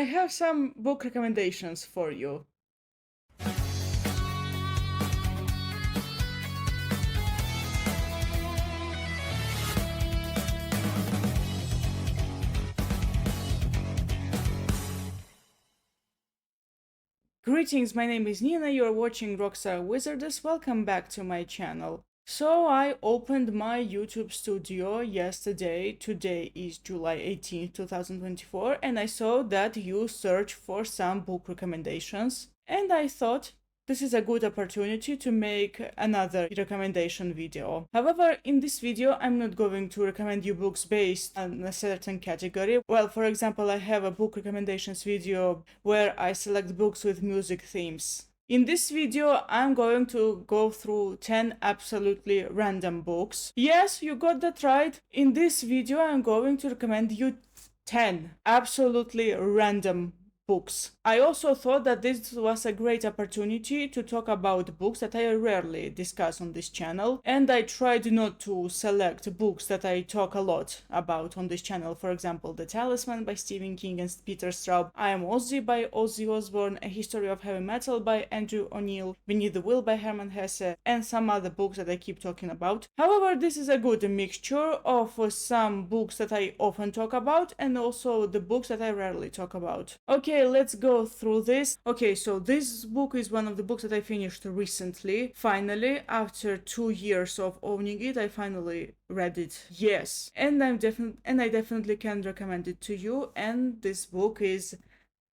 have some book recommendations for you. Greetings, my name is Nina, you're watching Rockstar Wizardess, welcome back to my channel. So I opened my YouTube studio yesterday, today is July 18th, 2024, and I saw that you search for some book recommendations, and I thought this is a good opportunity to make another recommendation video. However, in this video, I'm not going to recommend you books based on a certain category. Well, for example, I have a book recommendations video where I select books with music themes. In this video, I'm going to go through 10 absolutely random books. Yes, you got that right. In this video, I'm going to recommend you 10 absolutely random books. I also thought that this was a great opportunity to talk about books that I rarely discuss on this channel, and I tried not to select books that I talk a lot about on this channel. For example, The Talisman by Stephen King and Peter Straub, I Am Ozzy by Ozzy Osbourne, A History of Heavy Metal by Andrew O'Neill, Beneath the Will by Hermann Hesse, and some other books that I keep talking about. However, this is a good mixture of some books that I often talk about and also the books that I rarely talk about. Okay, let's go through this. Okay, so this book is one of the books that I finished recently. Finally, after 2 years of owning it, I finally read it. Yes, and I definitely can recommend it to you. And this book is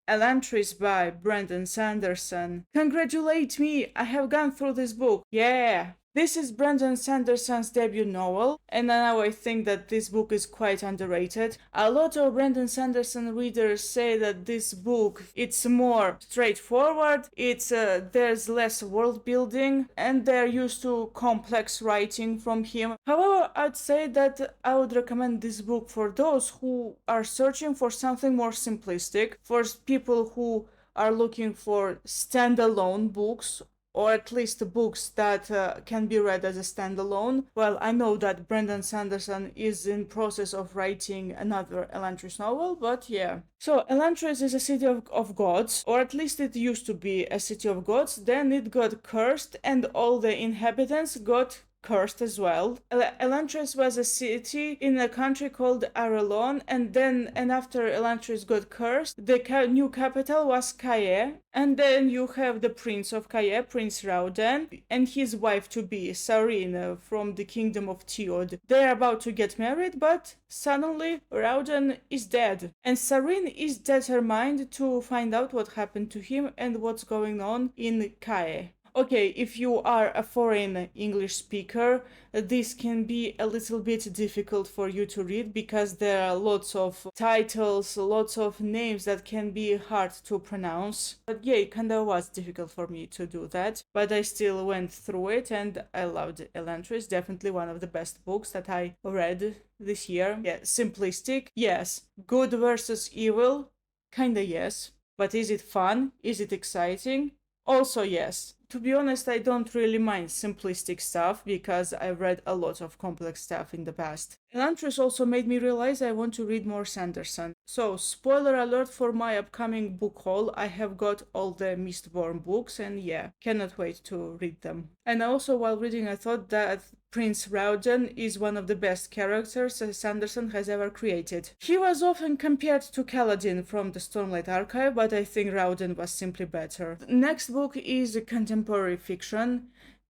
Elantris by Brandon Sanderson. Congratulate me! I have gone through this book. Yeah! This is Brandon Sanderson's debut novel, and now I think that this book is quite underrated. A lot of Brandon Sanderson readers say that this book, it's more straightforward, there's less world building, and they're used to complex writing from him. However, I'd say that I would recommend this book for those who are searching for something more simplistic, for people who are looking for standalone books, or at least books that can be read as a standalone. Well, I know that Brandon Sanderson is in process of writing another Elantris novel, but yeah. So, Elantris is a city of gods, or at least it used to be a city of gods, then it got cursed and all the inhabitants got cursed as well. Elantris was a city in a country called Arelon, and after Elantris got cursed, the new capital was Kaye, and then you have the prince of Kaye, Prince Rauden, and his wife-to-be, Sarine, from the kingdom of Teod. They're about to get married, but suddenly Rauden is dead, and Sarine is determined to find out what happened to him and what's going on in Kaye. Okay, if you are a foreign English speaker, this can be a little bit difficult for you to read because there are lots of titles, lots of names that can be hard to pronounce. But yeah, it kinda was difficult for me to do that, but I still went through it and I loved Elantris. Definitely one of the best books that I read this year. Yeah, simplistic, yes. Good versus evil, kinda yes. But is it fun? Is it exciting? Also yes. To be honest, I don't really mind simplistic stuff because I've read a lot of complex stuff in the past. Elantris also made me realize I want to read more Sanderson. So, spoiler alert for my upcoming book haul, I have got all the Mistborn books and yeah, cannot wait to read them. And also while reading I thought that Prince Rauden is one of the best characters Sanderson has ever created. He was often compared to Kaladin from the Stormlight Archive, but I think Rauden was simply better. The next book is contemporary fiction.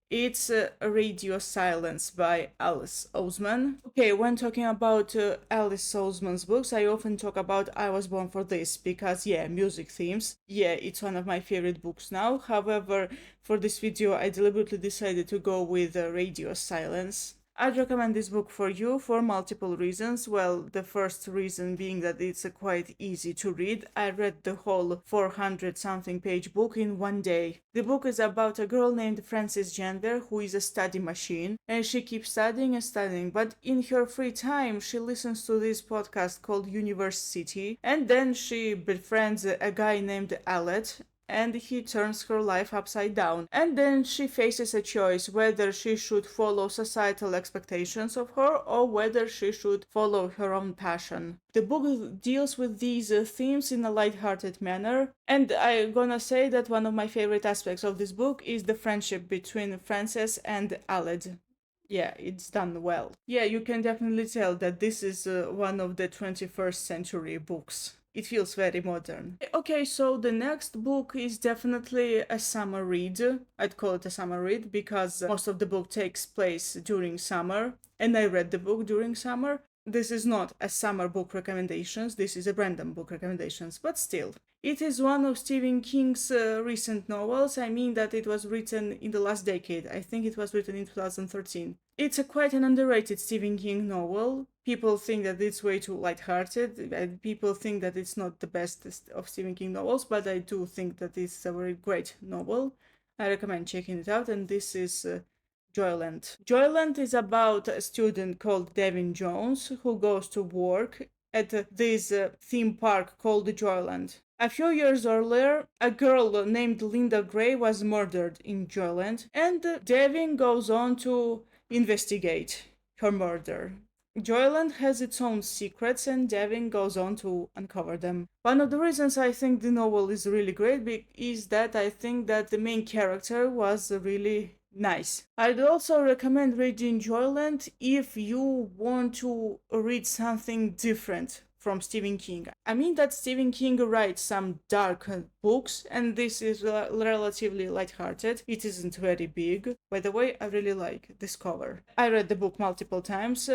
It's Radio Silence by Alice Oseman. Okay, when talking about Alice Oseman's books, I often talk about I Was Born for This because, yeah, music themes. Yeah, it's one of my favorite books now. However, for this video, I deliberately decided to go with Radio Silence. I'd recommend this book for you for multiple reasons. Well, the first reason being that it's quite easy to read. I read the whole 400-something page book in one day. The book is about a girl named Frances Gender who is a study machine, and she keeps studying and studying, but in her free time she listens to this podcast called Universe City, and then she befriends a guy named Alet, and he turns her life upside down. And then she faces a choice whether she should follow societal expectations of her or whether she should follow her own passion. The book deals with these themes in a light-hearted manner, and I'm gonna say that one of my favorite aspects of this book is the friendship between Frances and Aled. Yeah, it's done well. Yeah, you can definitely tell that this is one of the 21st century books. It feels very modern. Okay, so the next book is definitely a summer read. I'd call it a summer read because most of the book takes place during summer, and I read the book during summer. This is not a summer book recommendations, this is a random book recommendations, but still. It is one of Stephen King's recent novels. I mean that it was written in the last decade. I think it was written in 2013. It's quite an underrated Stephen King novel. People think that it's way too lighthearted, and people think that it's not the best of Stephen King novels, but I do think that it's a very great novel. I recommend checking it out, and this is Joyland. Joyland is about a student called Devin Jones who goes to work at this theme park called Joyland. A few years earlier, a girl named Linda Gray was murdered in Joyland, and Devin goes on to investigate her murder. Joyland has its own secrets, and Devin goes on to uncover them. One of the reasons I think the novel is really great is that I think that the main character was really nice. I'd also recommend reading Joyland if you want to read something different from Stephen King. I mean that Stephen King writes some dark books, and this is relatively lighthearted. It isn't very big. By the way, I really like this cover. I read the book multiple times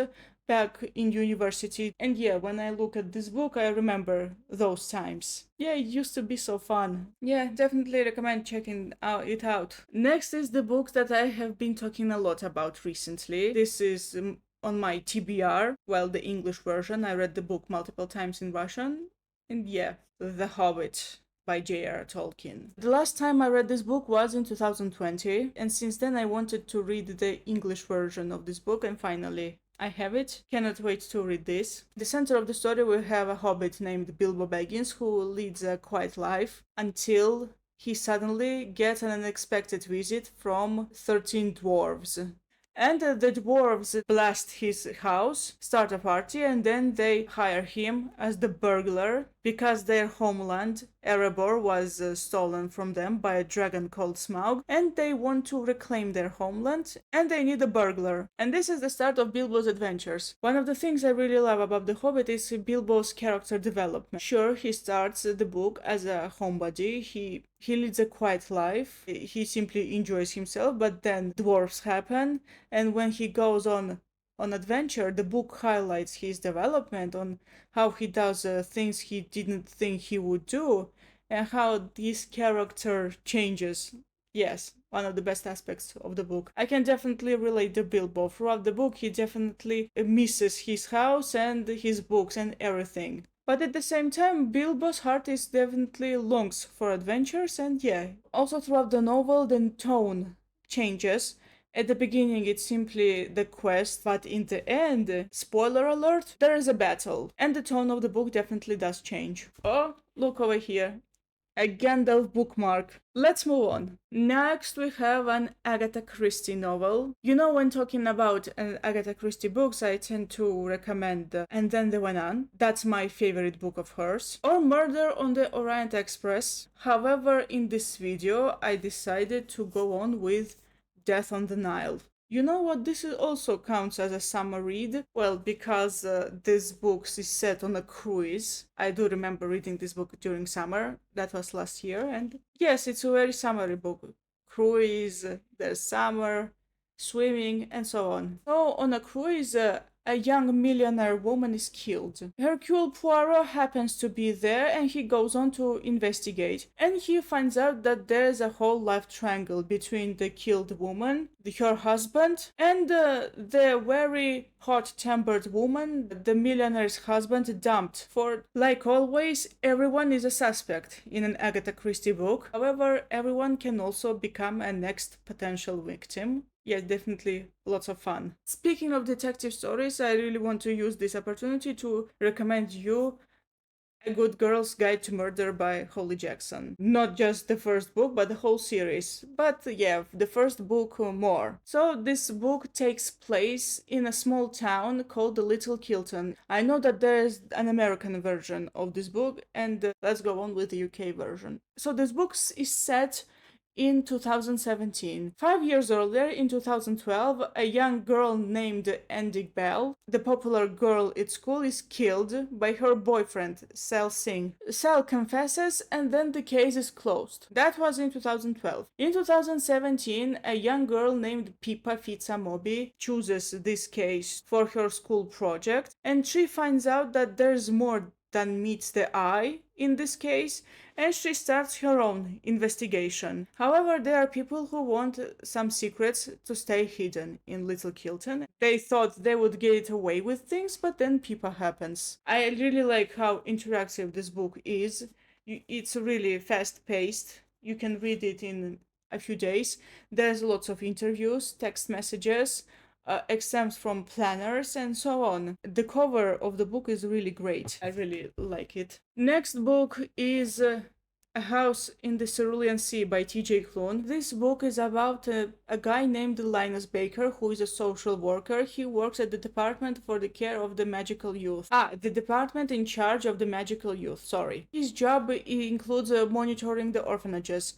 back in university, and yeah, when I look at this book, I remember those times. Yeah, it used to be so fun. Yeah, definitely recommend checking it out. Next is the book that I have been talking a lot about recently. This is on my TBR, well, the English version. I read the book multiple times in Russian. And yeah, The Hobbit by J.R. Tolkien. The last time I read this book was in 2020, and since then I wanted to read the English version of this book, and finally I have it. Cannot wait to read this. The center of the story will have a hobbit named Bilbo Baggins who leads a quiet life until he suddenly gets an unexpected visit from 13 dwarves. And the dwarves blast his house, start a party, and then they hire him as the burglar because their homeland, Erebor, was stolen from them by a dragon called Smaug, and they want to reclaim their homeland, and they need a burglar. And this is the start of Bilbo's adventures. One of the things I really love about The Hobbit is Bilbo's character development. Sure, he starts the book as a homebody, he leads a quiet life, he simply enjoys himself, but then dwarves happen, and when he goes on adventure, the book highlights his development on how he does things he didn't think he would do, and how this character changes. Yes, one of the best aspects of the book. I can definitely relate to Bilbo. Throughout the book, he definitely misses his house and his books and everything. But at the same time, Bilbo's heart is definitely longs for adventures, and yeah. Also throughout the novel, the tone changes. At the beginning, it's simply the quest, but in the end, spoiler alert, there is a battle. And the tone of the book definitely does change. Oh, look over here. A Gandalf bookmark. Let's move on. Next, we have an Agatha Christie novel. You know, when talking about Agatha Christie books, I tend to recommend And Then They Went On. That's my favorite book of hers. Or Murder on the Orient Express. However, in this video, I decided to go on with Death on the Nile. You know what, this also counts as a summer read. Well, because this book is set on a cruise. I do remember reading this book during summer. That was last year. And yes, it's a very summery book. Cruise, there's summer, swimming, and so on. So on a cruise, a young millionaire woman is killed. Hercule Poirot happens to be there, and he goes on to investigate. And he finds out that there's a whole love triangle between the killed woman, her husband, and the very hot-tempered woman the millionaire's husband dumped. For, like always, everyone is a suspect in an Agatha Christie book. However, everyone can also become a next potential victim. Yeah, definitely lots of fun. Speaking of detective stories, I really want to use this opportunity to recommend you A Good Girl's Guide to Murder by Holly Jackson. Not just the first book, but the whole series. But yeah, the first book more. So this book takes place in a small town called Little Kilton. I know that there's an American version of this book, and let's go on with the UK version. So this book is set in 2017. 5 years earlier, in 2012, a young girl named Andy Bell, the popular girl at school, is killed by her boyfriend, Sal Singh. Sal confesses, and then the case is closed. That was in 2012. In 2017, a young girl named Pippa Fitzamobi chooses this case for her school project, and she finds out that there's more than meets the eye in this case, and she starts her own investigation. However, there are people who want some secrets to stay hidden in Little Kilton. They thought they would get away with things, but then Pippa happens. I really like how interactive this book is. It's really fast-paced. You can read it in a few days. There's lots of interviews, text messages, exams from planners, and so on. The cover of the book is really great. I really like it. Next book is A House in the Cerulean Sea by T.J. Klune. This book is about a guy named Linus Baker, who is a social worker. He works at the Department for the Care of the Magical Youth. The department in charge of the magical youth, sorry. His job includes monitoring the orphanages.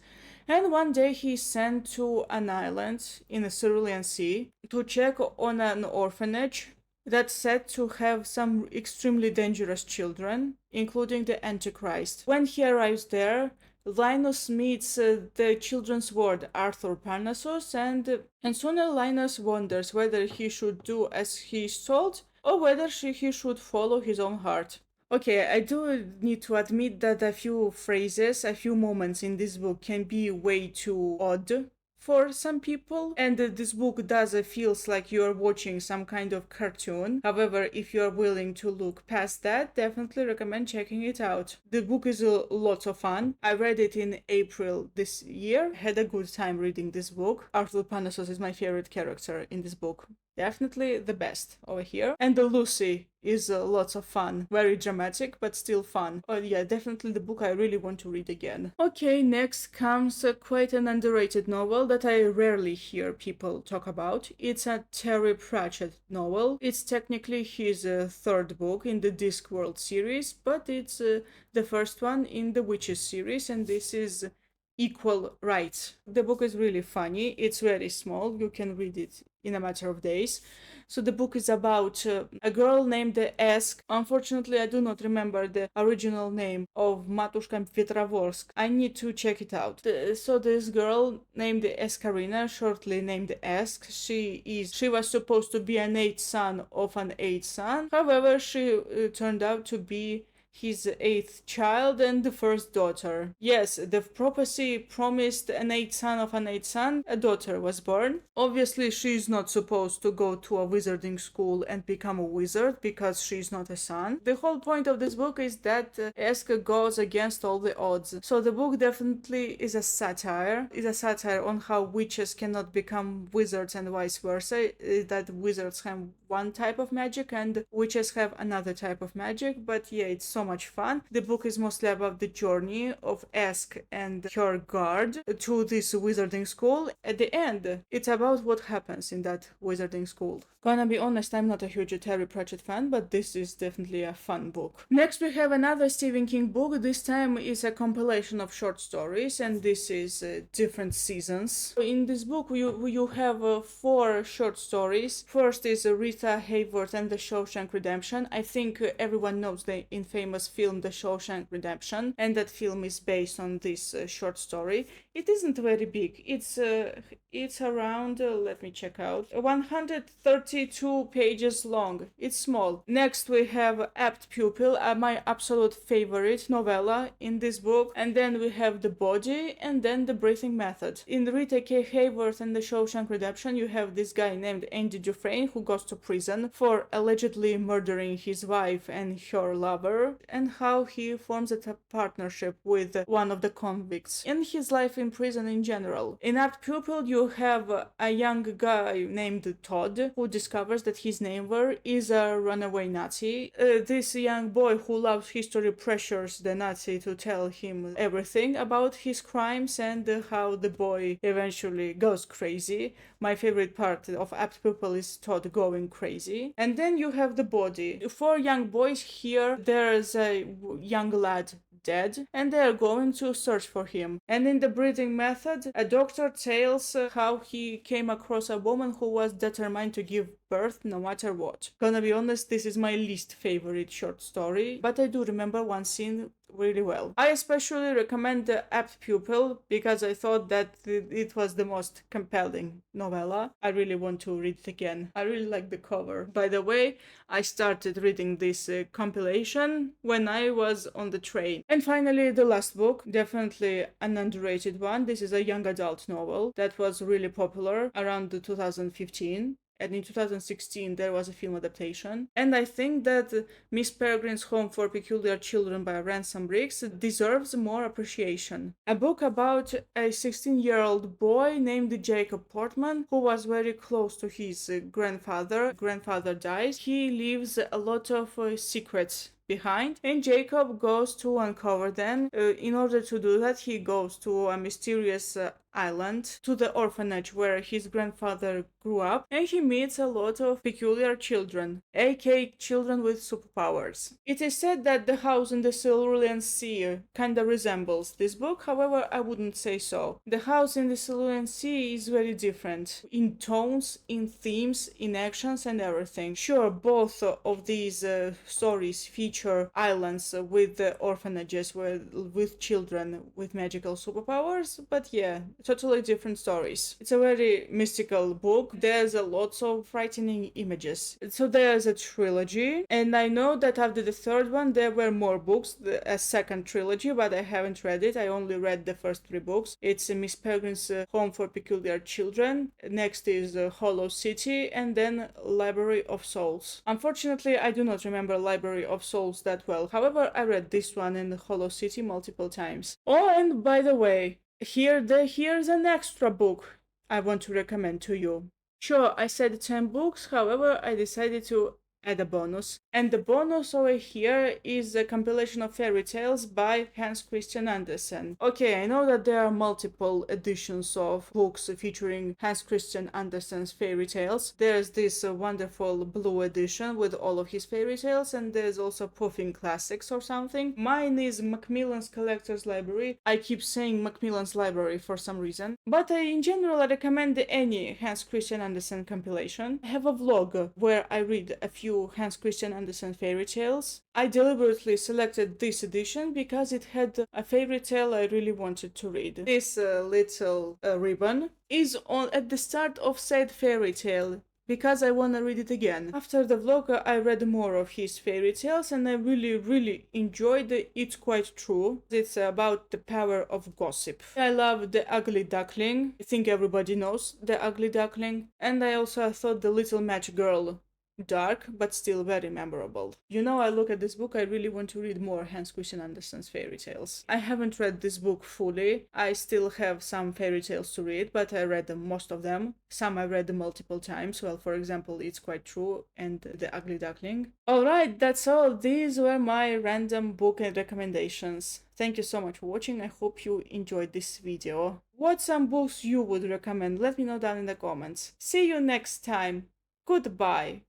And one day he is sent to an island in the Cerulean Sea to check on an orphanage that's said to have some extremely dangerous children, including the Antichrist. When he arrives there, Linus meets the children's ward, Arthur Parnassus, and sooner Linus wonders whether he should do as he is told or whether he should follow his own heart. Okay, I do need to admit that a few phrases, a few moments in this book can be way too odd for some people, and this book does feels like you're watching some kind of cartoon. However, if you're willing to look past that, definitely recommend checking it out. The book is a lot of fun. I read it in April this year. Had a good time reading this book. Arthur Panassos is my favorite character in this book. Definitely the best over here. And the Lucy is lots of fun. Very dramatic, but still fun. Oh yeah, definitely the book I really want to read again. Okay, next comes quite an underrated novel that I rarely hear people talk about. It's a Terry Pratchett novel. It's technically his third book in the Discworld series, but it's the first one in the Witches series, and this is Equal Rights. The book is really funny. It's very small. You can read it in a matter of days. So the book is about a girl named Esk. Unfortunately, I do not remember the original name of Matushka Petrovorsk. I need to check it out. So this girl named Eskarina, shortly named Esk, she was supposed to be an eighth son of an eighth son. However, she turned out to be his eighth child and the first daughter. Yes, the prophecy promised an eighth son of an eighth son. A daughter was born. Obviously, she's not supposed to go to a wizarding school and become a wizard because she's not a son. The whole point of this book is that Eska goes against all the odds. So the book definitely is a satire. It's a satire on how witches cannot become wizards and vice versa. That wizards have one type of magic and witches have another type of magic. But yeah, it's so much fun. The book is mostly about the journey of Esk and her guard to this wizarding school. At the end, it's about what happens in that wizarding school. Gonna be honest, I'm not a huge Terry Pratchett fan, but this is definitely a fun book. Next we have another Stephen King book. This time is a compilation of short stories, and this is different seasons. In this book you have 4 short stories. First is Rita Hayworth and the Shawshank Redemption. I think everyone knows the infamous film The Shawshank Redemption, and that film is based on this short story. It isn't very big. It's around, let me check out, 132 pages long. It's small. Next we have Apt Pupil, my absolute favorite novella in this book. And then we have The Body, and then The Breathing Method. In Rita K. Hayworth and The Shawshank Redemption, you have this guy named Andy Dufresne who goes to prison for allegedly murdering his wife and her lover. and how he forms a partnership with one of the convicts, and his life in prison in general. In Apt Pupil, you have a young guy named Todd who discovers that his neighbor is a runaway Nazi. This young boy who loves history pressures the Nazi to tell him everything about his crimes and how the boy eventually goes crazy. My favorite part of Apt Pupil is Todd going crazy. And then you have the body. 4 young boys here. There's a young lad dead, and they are going to search for him. And in the breeding method, a doctor tells how he came across a woman who was determined to give birth no matter what. Gonna be honest, this is my least favorite short story, but I do remember one scene really well. I especially recommend the Apt Pupil because I thought that it was the most compelling novella. I really want to read it again. I really like the cover. By the way, I started reading this compilation when I was on the train. And finally, the last book, definitely an underrated one. This is a young adult novel that was really popular around 2015. And in 2016 there was a film adaptation. And I think that Miss Peregrine's Home for Peculiar Children by Ransom Briggs deserves more appreciation. A book about a 16-year-old boy named Jacob Portman who was very close to his grandfather. Grandfather dies. He leaves a lot of secrets behind, and Jacob goes to uncover them. In order to do that, he goes to a mysterious island, to the orphanage where his grandfather grew up, and he meets a lot of peculiar children, aka children with superpowers. It is said that The House in the Cerulean Sea kinda resembles this book, however I wouldn't say so. The House in the Cerulean Sea is very different in tones, in themes, in actions and everything. Sure, both of these stories feature islands with orphanages with children with magical superpowers, but yeah, totally different stories. It's a very mystical book. There's a lot of frightening images. So there's a trilogy, and I know that after the third one there were more books, a second trilogy, but I haven't read it. I only read the first 3 books. It's Miss Peregrine's Home for Peculiar Children. Next is Hollow City, and then Library of Souls. Unfortunately, I do not remember Library of Souls that well. However, I read this one and Hollow City multiple times. Oh, and by the way, here's an extra book I want to recommend to you. Sure, I said 10 books, however, I decided to add a bonus. And the bonus over here is a compilation of fairy tales by Hans Christian Andersen. Okay, I know that there are multiple editions of books featuring Hans Christian Andersen's fairy tales. There's this wonderful blue edition with all of his fairy tales, and there's also Puffin Classics or something. Mine is Macmillan's Collector's Library. I keep saying Macmillan's Library for some reason. But in general, I recommend any Hans Christian Andersen compilation. I have a vlog where I read a few Hans Christian Andersen fairy tales. I deliberately selected this edition because it had a fairy tale I really wanted to read. This little ribbon is on at the start of said fairy tale, because I wanna read it again. After the vlog, I read more of his fairy tales and I really enjoyed it. It's quite true. It's about the power of gossip. I love The Ugly Duckling. I think everybody knows The Ugly Duckling. And I also thought The Little Match Girl dark, but still very memorable. You know, I look at this book, I really want to read more Hans Christian Andersen's fairy tales. I haven't read this book fully. I still have some fairy tales to read, but I read most of them. Some I read multiple times. Well, for example, It's Quite True and The Ugly Duckling. Alright, that's all. These were my random book and recommendations. Thank you so much for watching. I hope you enjoyed this video. What some books you would recommend? Let me know down in the comments. See you next time. Goodbye.